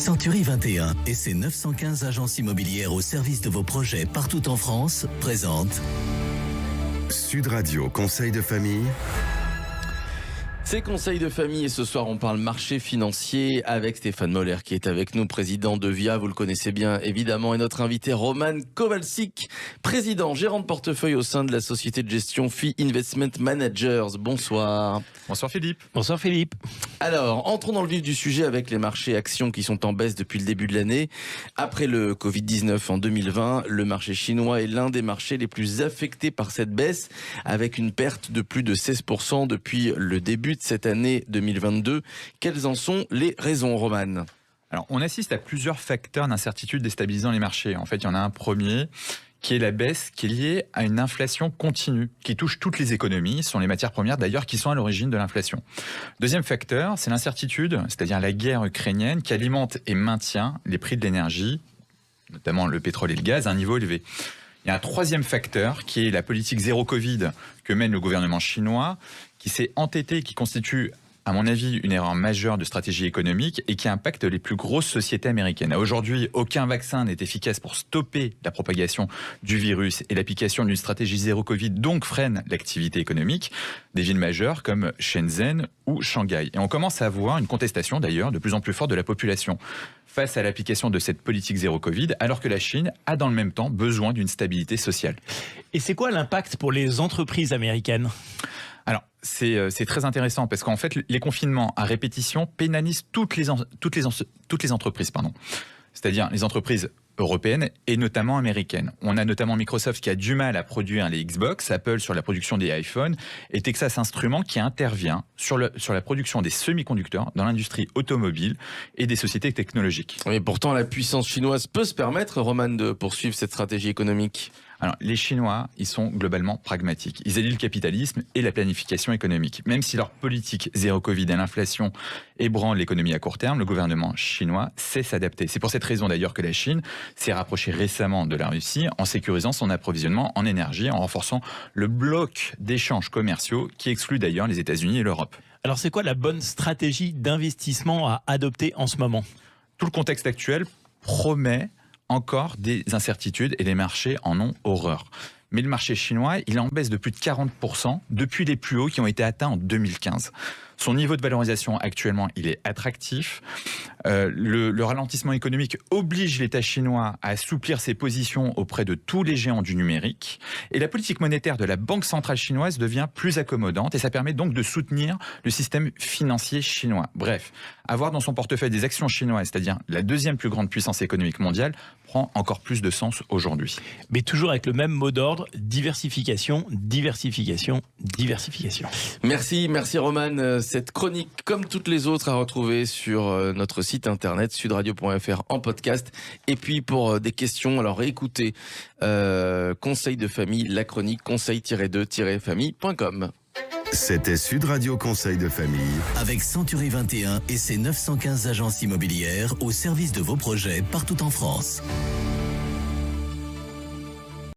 Century 21 et ses 915 agences immobilières au service de vos projets partout en France présentent Sud Radio Conseil de famille. C'est Conseil de famille et ce soir on parle marché financier avec Stéphane Moller qui est avec nous, président de VIA, vous le connaissez bien évidemment, et notre invité Roman Kowalczyk, président, gérant de portefeuille au sein de la société de gestion FI Investment Managers. Bonsoir. Bonsoir Philippe. Bonsoir Philippe. Alors, entrons dans le vif du sujet avec les marchés actions qui sont en baisse depuis le début de l'année. Après le Covid-19 en 2020, le marché chinois est l'un des marchés les plus affectés par cette baisse, avec une perte de plus de 16% depuis le début de cette année 2022. Quelles en sont les raisons, Roman ? Alors, on assiste à plusieurs facteurs d'incertitude déstabilisant les marchés. En fait, il y en a un premier qui est la baisse qui est liée à une inflation continue qui touche toutes les économies. Ce sont les matières premières d'ailleurs qui sont à l'origine de l'inflation. Deuxième facteur, c'est l'incertitude, c'est-à-dire la guerre ukrainienne qui alimente et maintient les prix de l'énergie, notamment le pétrole et le gaz, à un niveau élevé. Il y a un troisième facteur qui est la politique zéro Covid que mène le gouvernement chinois, qui s'est entêté, qui constitue, à mon avis, une erreur majeure de stratégie économique et qui impacte les plus grosses sociétés américaines. Aujourd'hui, aucun vaccin n'est efficace pour stopper la propagation du virus et l'application d'une stratégie zéro Covid donc freine l'activité économique des villes majeures comme Shenzhen ou Shanghai. Et on commence à voir une contestation d'ailleurs de plus en plus forte de la population face à l'application de cette politique zéro Covid, alors que la Chine a dans le même temps besoin d'une stabilité sociale. Et c'est quoi l'impact pour les entreprises américaines ? Alors, c'est très intéressant parce qu'en fait, les confinements à répétition pénalisent toutes les entreprises. C'est-à-dire les entreprises européennes et notamment américaines. On a notamment Microsoft qui a du mal à produire les Xbox, Apple sur la production des iPhones et Texas Instruments qui intervient sur la production des semi-conducteurs dans l'industrie automobile et des sociétés technologiques. Mais pourtant, la puissance chinoise peut se permettre, Roman, de poursuivre cette stratégie économique. Alors, les Chinois, ils sont globalement pragmatiques. Ils allient le capitalisme et la planification économique. Même si leur politique zéro Covid et l'inflation ébranlent l'économie à court terme, le gouvernement chinois sait s'adapter. C'est pour cette raison d'ailleurs que la Chine s'est rapprochée récemment de la Russie en sécurisant son approvisionnement en énergie, en renforçant le bloc d'échanges commerciaux qui exclut d'ailleurs les États-Unis et l'Europe. Alors c'est quoi la bonne stratégie d'investissement à adopter en ce moment ? Tout le contexte actuel promet encore des incertitudes et les marchés en ont horreur. Mais le marché chinois, il est en baisse de plus de 40% depuis les plus hauts qui ont été atteints en 2015. Son niveau de valorisation actuellement, il est attractif. Le ralentissement économique oblige l'État chinois à assouplir ses positions auprès de tous les géants du numérique. Et la politique monétaire de la Banque centrale chinoise devient plus accommodante et ça permet donc de soutenir le système financier chinois. Bref, avoir dans son portefeuille des actions chinoises, c'est-à-dire la deuxième plus grande puissance économique mondiale, prend encore plus de sens aujourd'hui. Mais toujours avec le même mot d'ordre, diversification, diversification, diversification. Merci Roman. Cette chronique, comme toutes les autres, à retrouver sur notre site internet sudradio.fr en podcast. Et puis pour des questions, alors écoutez, Conseil de famille, la chronique conseil-2-famille.com. C'était Sud Radio Conseil de famille. avec Century 21 et ses 915 agences immobilières au service de vos projets partout en France.